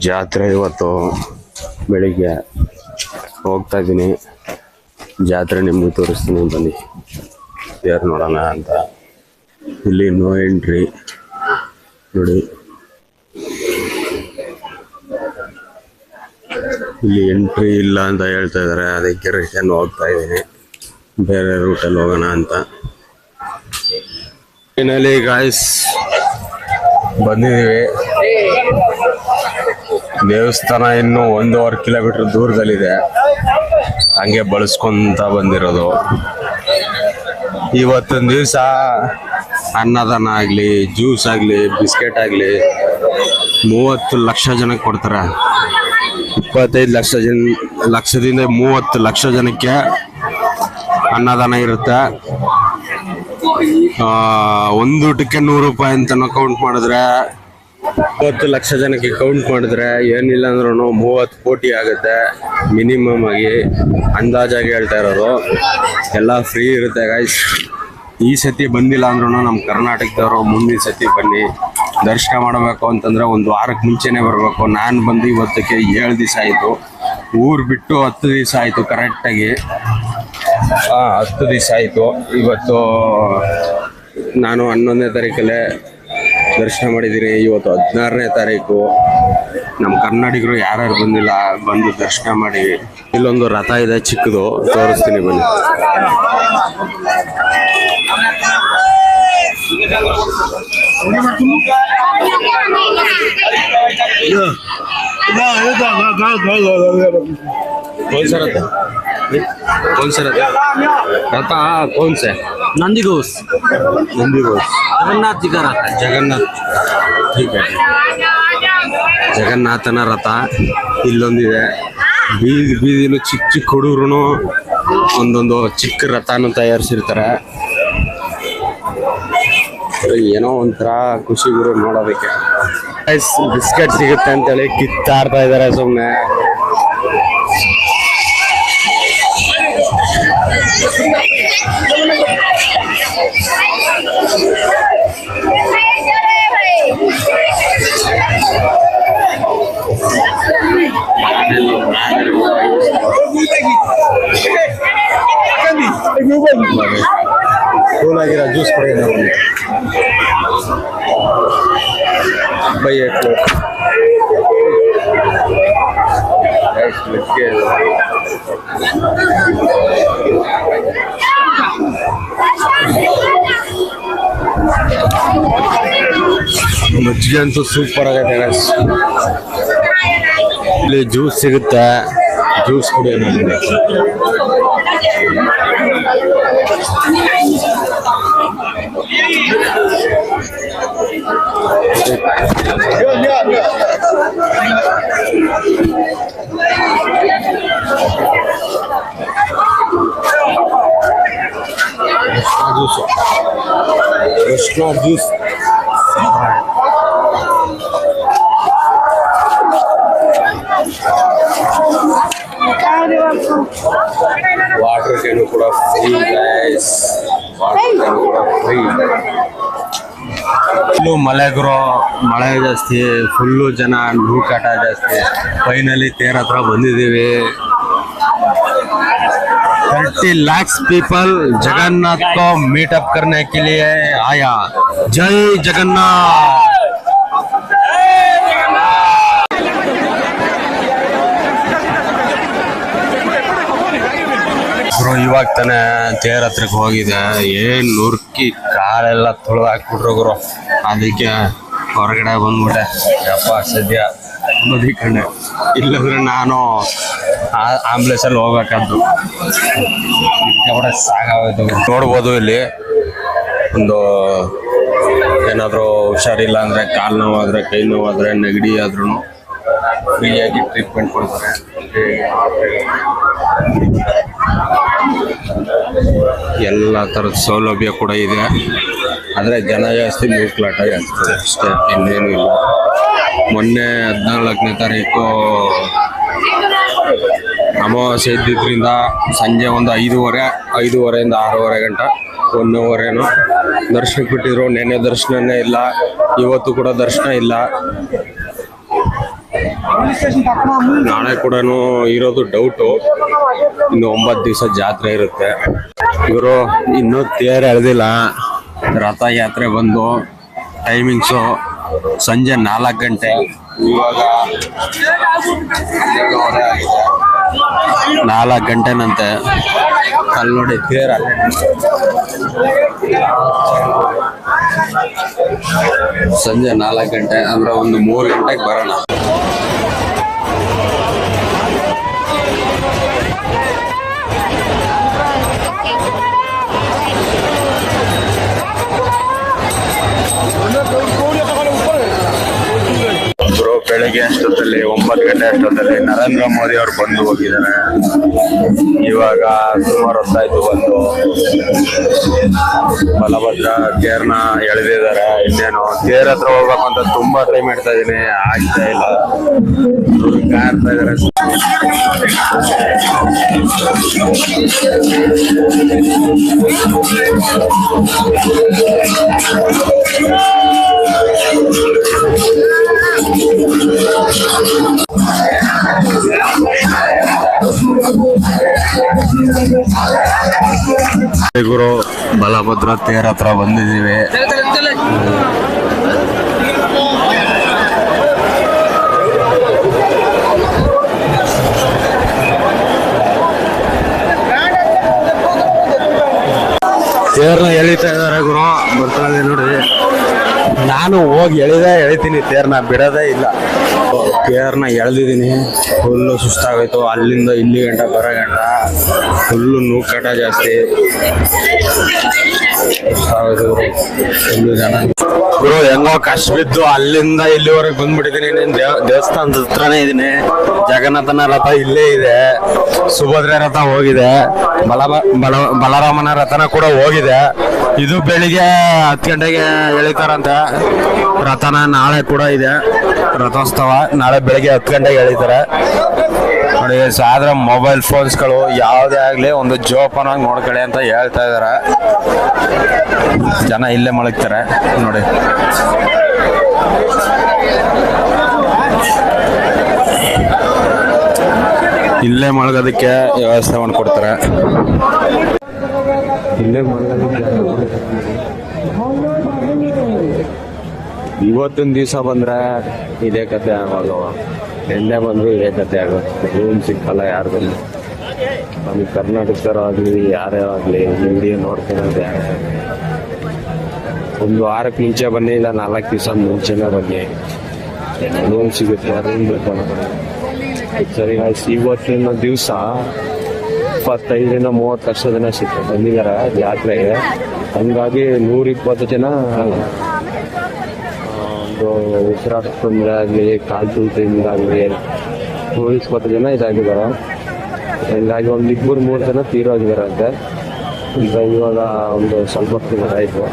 ಜಾತ್ರೆ ಇವತ್ತು ಬೆಳಿಗ್ಗೆ ಹೋಗ್ತಾ ಇದ್ದೀನಿ. ಜಾತ್ರೆ ನಿಮ್ಗೆ ತೋರಿಸ್ತೀನಿ, ಬನ್ನಿ ಯಾರು ನೋಡೋಣ ಅಂತ. ಇಲ್ಲಿ ನೋ ಎಂಟ್ರಿ ನೋಡಿ, ಇಲ್ಲಿ ಎಂಟ್ರಿ ಇಲ್ಲ ಅಂತ ಹೇಳ್ತಾ ಇದ್ದಾರೆ. ಅದಕ್ಕೆ ರಿಟರ್ನ್ ಹೋಗ್ತಾ ಇದ್ದೀನಿ, ಬೇರೆ ರೂಟಲ್ಲಿ ಹೋಗೋಣ ಅಂತ. ಫೈನಲಿ ಗಾಯ್ಸ್ ಬಂದಿದ್ದೀವಿ. ದೇವಸ್ಥಾನ ಇನ್ನು 1.5 ಕಿಲೋಮೀಟರ್ ದೂರದಲ್ಲಿದೆ, ಹಂಗೆ ಬಳಸ್ಕೊಂತ ಬಂದಿರೋದು. ಇವತ್ತಿನ ದಿವಸ ಅನ್ನದಾನ ಆಗಲಿ, ಜ್ಯೂಸ್ ಆಗಲಿ, ಬಿಸ್ಕೆಟ್ ಆಗಲಿ 30 ಲಕ್ಷ ಜನಕ್ಕೆ ಕೊಡ್ತಾರೆ. 25 ಲಕ್ಷದಿಂದ 30 ಲಕ್ಷ ಜನಕ್ಕೆ ಅನ್ನದಾನ ಇರುತ್ತೆ. ಒಂದು ಊಟಕ್ಕೆ 100 ರೂಪಾಯಿ ಅಂತ ಕೌಂಟ್ ಮಾಡಿದ್ರೆ 20 ಲಕ್ಷ ಜನಕ್ಕೆ ಕೌಂಟ್ ಮಾಡಿದ್ರೆ ಏನಿಲ್ಲ ಅಂದ್ರೂ 30 ಕೋಟಿ ಆಗುತ್ತೆ ಮಿನಿಮಮ್ ಆಗಿ, ಅಂದಾಜಾಗಿ ಹೇಳ್ತಾ ಇರೋದು. ಎಲ್ಲ ಫ್ರೀ ಇರುತ್ತೆ ಗಾಯ್ಸ್. ಈ ಸತಿ ಬಂದಿಲ್ಲ ಅಂದ್ರೂ ನಮ್ಮ ಕರ್ನಾಟಕದವರು ಮುಂದಿನ ಸತಿ ಬನ್ನಿ. ದರ್ಶನ ಮಾಡಬೇಕು ಅಂತಂದ್ರೆ 1 ವಾರಕ್ಕೆ ಮುಂಚೆನೇ ಬರಬೇಕು. ನಾನು ಬಂದು ಇವತ್ತಕ್ಕೆ 7 ದಿವಸ ಆಯಿತು. ಊರು ಬಿಟ್ಟು 10 ದಿವಸ ಆಯಿತು ಕರೆಕ್ಟಾಗಿ. 10 ದಿವಸ ಆಯಿತು. ಇವತ್ತು ನಾನು 11ನೇ ತಾರೀಕಲ್ಲೇ ದರ್ಶನ ಮಾಡಿದ್ದೀನಿ. ಇವತ್ತು 16ನೇ ತಾರೀಕು. ನಮ್ಮ ಕನ್ನಡಿಗರು ಯಾರ್ಯಾರು ಬಂದಿಲ್ಲ ಬಂದು ದರ್ಶನ ಮಾಡಿ. ಇಲ್ಲೊಂದು ರಥ ಇದೆ ಚಿಕ್ಕದು, ತೋರಿಸ್ತೀನಿ ಬನ್ನಿ. कौन सा रहता है? कौन सा रहता है? रहता कौन सा है? नंदी घोष जगन्नाथ जी का रहता है। जगन्नाथ, ठीक है. ಜಗನ್ನಾಥನ ರಥ ಇಲ್ಲೊಂದಿದೆ. ಬೀದಿಲು ಚಿಕ್ಕ ಚಿಕ್ಕ ಹುಡುಗರು ಒಂದೊಂದು ಚಿಕ್ಕ ರಥನ ತಯಾರಿಸಿರ್ತಾರೆ. ಏನೋ ಒಂಥರ ಖುಷಿ ಗುರು ನೋಡೋದಕ್ಕೆ. ಬಿಸ್ಕೆಟ್ ಸಿಗುತ್ತೆ ಅಂತೇಳಿ ಕಿತ್ತಾಡ್ತಾ ಇದಾರೆ ಸುಮ್ಮನೆ. ಕೂಲ್ ಆಗಿರೋ ಜ್ಯೂಸ್ ಕೊಡಿ ಬೈ. ಮಜ್ಜಿಗೆ ಅಂತೂ ಸೂಪರ್ ಆಗೈತೆ. ಇಲ್ಲಿ ಜ್ಯೂಸ್ ಸಿಗುತ್ತೆ, ಜ್ಯೂಸ್ ಕುಡಿಯೋಣ. ಜ್ಯೂಸ್ ವಾಟರ್ ಕ್ಯಾನ್ ಕೂಡ ಫ್ರೀ ಗೈಸ್. ವಾಟರ್ ಕ್ಯಾನ್ ಕೂಡ ಫ್ರೀ. ಫುಲ್ಲು ಮಳೆ ಜಾಸ್ತಿ, ಫುಲ್ಲು ಜನ, ನೂಕಾಟ ಜಾಸ್ತಿ. ಫೈನಲಿ ತೇರ್ ಹತ್ರ ಬಂದಿದ್ದೀವಿ. 30 लाख पीपल जगन्नाथ को मीटअप करने के लिए आया. जय जगन्नाथ. ಇವಾಗ ತಾನೆ ತೇರ್ ಹತ್ರಕ್ಕೆ ಹೋಗಿದೆ. ಏನ್ ನುರ್ಕಿ ಕಾಲೆಲ್ಲ ತೊಳೆದಾಕ್ಬಿಟ್ರು ಗುರು. ಅದಕ್ಕೆ ಹೊರಗಡೆ ಬಂದ್ಬಿಟ್ಟೆ. ಯಪ್ಪ ಸದ್ಯ ಬದಿಕಂಡೆ, ಇಲ್ಲಂದ್ರೆ ನಾನು ಆಂಬುಲೆನ್ಸಲ್ಲಿ ಹೋಗ್ಬೇಕಾದ್ದು. ಸಾಕಾಗೋಯ್ತು. ನೋಡ್ಬೋದು ಇಲ್ಲಿ ಒಂದು ಏನಾದರೂ ಹುಷಾರಿಲ್ಲ ಅಂದರೆ, ಕಾಲು ನೋವಾದರೆ, ಕೈ ನೋವಾದರೆ, ನೆಗಡಿ ಆದ್ರೂ ಫ್ರೀಯಾಗಿ ಟ್ರೀಟ್ಮೆಂಟ್ ಕೊಡ್ತಾರೆ. ಎಲ್ಲ ಥರದ ಸೌಲಭ್ಯ ಕೂಡ ಇದೆ. ಆದರೆ ಜನ ಜಾಸ್ತಿ, ನೂಕಲಾಟ ಜಾಸ್ತಿ ಅಷ್ಟೇ, ಇನ್ನೇನು ಇಲ್ಲ. ಮೊನ್ನೆ 14ನೇ ತಾರೀಕು ಅಮಾವಾಸ್ಯೆ ಇದ್ದಿದ್ದರಿಂದ ಸಂಜೆ ಒಂದು 5:30ಇಂದ 6:30 ಗಂಟೆ 1 ಅವರೇನು ದರ್ಶನಕ್ಕೆ ಬಿಟ್ಟಿದ್ರು. ನೆನ್ನೆ ದರ್ಶನನೇ ಇಲ್ಲ, ಇವತ್ತು ಕೂಡ ದರ್ಶನ ಇಲ್ಲ. ನಾಳೆ ಕೂಡ ಇರೋದು ಡೌಟು. ಇನ್ನು 9 ದಿವಸ ಜಾತ್ರೆ ಇರುತ್ತೆ. ಇವರು ಇನ್ನೂ ತೇರು ಎಳೆದಿಲ್ಲ. ರಥಯಾತ್ರೆ ಬಂದು ಟೈಮಿಂಗ್ಸು ಸಂಜೆ 4 ಗಂಟೆ. ಇವಾಗ 4 ಗಂಟೆನಂತೆ. ಅಲ್ಲಿ ನೋಡಿ ತೇರ ಸಂಜೆ 4 ಗಂಟೆ ಅಂದ್ರೆ ಒಂದು 3 ಗಂಟೆಗೆ ಬರೋಣ. ಬೆಳಿಗ್ಗೆ ಅಷ್ಟೊತ್ತಲ್ಲಿ 9 ಗಂಟೆ ಅಷ್ಟೊತ್ತಲ್ಲಿ ನರೇಂದ್ರ ಮೋದಿ ಅವರು ಬಂದು ಹೋಗಿದ್ದಾರೆ. ಇವಾಗ ಸುಮಾರು ಹೊತ್ತಾಯ್ತು ಬಂದು. ಬಲಭದ್ರ ತೇರ್ನ ಎಳೆದಿದ್ದಾರೆ. ಇನ್ನೇನು ತೇರ್ ಹತ್ರ ಹೋಗ್ಬೇಕು ಅಂತ ತುಂಬಾ ಟ್ರೈ ಮಾಡ್ತಾ ಇದೀನಿ, ಆಗ್ತಾ ಇಲ್ಲ. ಕಾಯ್ತಾ ಇದಾರೆ. ಗುರು ಬಲಭದ್ರ ತೇರ್ ಹತ್ರ ಬಂದಿದ್ದೀವಿ. ತೇರ್ನ ಎಳಿತಾ ಇದಾರೆ ಗುರು, ಬರ್ತಾ ಇದೆ ನೋಡಿ. ನಾನು ಹೋಗಿ ಎಳಿತೀನಿ, ತೇರ್ನ ಬಿಡೋದೇ ಇಲ್ಲ. ತೇರ್ನ ಎಳೆದಿದ್ದೀನಿ, ಫುಲ್ಲು ಸುಸ್ತಾಗೋಯ್ತು. ಅಲ್ಲಿಂದ ಇಲ್ಲಿ ಗಂಟ ಬರೋ ಗಂಟ ಫುಲ್ಲು ನೂಕಾಟ ಜಾಸ್ತಿ. ಫುಲ್ಲು ಜನ ಗುರು ಹೆಂಗೋ ಕಷ್ಟ ಬಿದ್ದು ಅಲ್ಲಿಂದ ಇಲ್ಲಿವರೆಗೆ ಬಂದ್ಬಿಟ್ಟಿದ್ದೀನಿ. ದೇವಸ್ಥಾನದ ಹತ್ರನೇ ಇದೀನಿ. ಜಗನ್ನಾಥನ ರಥ ಇಲ್ಲೇ ಇದೆ, ಸುಭದ್ರೆ ರಥ ಹೋಗಿದೆ, ಬಲರಾಮನ ರಥನ ಕೂಡ ಹೋಗಿದೆ. ಇದು ಬೆಳಿಗ್ಗೆ 10 ಗಂಟೆಗೆ ಎಳಿತಾರಂತೆ ರಥನ. ನಾಳೆ ಕೂಡ ಇದೆ ರಥೋತ್ಸವ, ನಾಳೆ ಬೆಳಿಗ್ಗೆ 10 ಗಂಟೆಗೆ ಎಳಿತಾರೆ ನೋಡಿ. ಆದ್ರೆ ಮೊಬೈಲ್ ಫೋನ್ಸ್ಗಳು ಯಾವುದೇ ಆಗ್ಲಿ ಒಂದು ಜೋಪಾನಾಗಿ ನೋಡ್ಕೊಳ್ಳಿ ಅಂತ ಹೇಳ್ತಾ ಇದಾರೆ. ಜನ ಇಲ್ಲೇ ಮಲಗ್ತಾರೆ ನೋಡಿ. ಇಲ್ಲೇ ಮಲಗೋದಕ್ಕೆ ವ್ಯವಸ್ಥೆ ಮಾಡ್ಕೊಡ್ತಾರೆ. ಇಲ್ಲೇ ಇವತ್ತಿನ ದಿವಸ ಬಂದ್ರೆ ಇದೇ ಕತೆ ಆಗೋವ. ಎಲ್ಲೇ ಬಂದ್ರು ಇದೇ ಕತೆ ಆಗುತ್ತೆ. ರೂಮ್ ಸಿಕ್ಕಲ್ಲ ಯಾರಿಗೂ. ನಮಗೆ ಕರ್ನಾಟಕದವರಾಗಲಿ ಯಾರೇ ಆಗಲಿ ಹಿಂದಿ ನೋಡ್ಕೊಳ್ಳೋದು ಯಾರೇ ಒಂದು ವಾರಕ್ಕೆ ಮುಂಚೆ ಬನ್ನಿ, ಇಲ್ಲ 4 ದಿವಸ ಮುಂಚೆನೇ ಬನ್ನಿ, ರೂಮ್ ಸಿಗುತ್ತೆ. ರೂಮ್ ಬೇಕು ಸರಿ. ಇವತ್ತಿನ ದಿವಸ 25 30 ಲಕ್ಷ ಜನ ಬಂದಿದ್ದಾರೆ ಜಾತ್ರೆಗೆ. ಹಂಗಾಗಿ 120 ಜನ ಒಂದು ಉಸಿರಾಟ ತೊಂದರೆ ಆಗಲಿ, ಕಾಲು ತುಳಿತದಿಂದ ಆಗಲಿ 120 ಜನ ಇದಾಗಿದ್ದಾರೆ. ಹೀಗಾಗಿ ಒಂದು 2-3 ಜನ ತೀರೋಗಿದ್ದಾರೆ ಅಂತೆ. ಈಗ ಇವಾಗ ಒಂದು ಸ್ವಲ್ಪ ಆಯಿತು.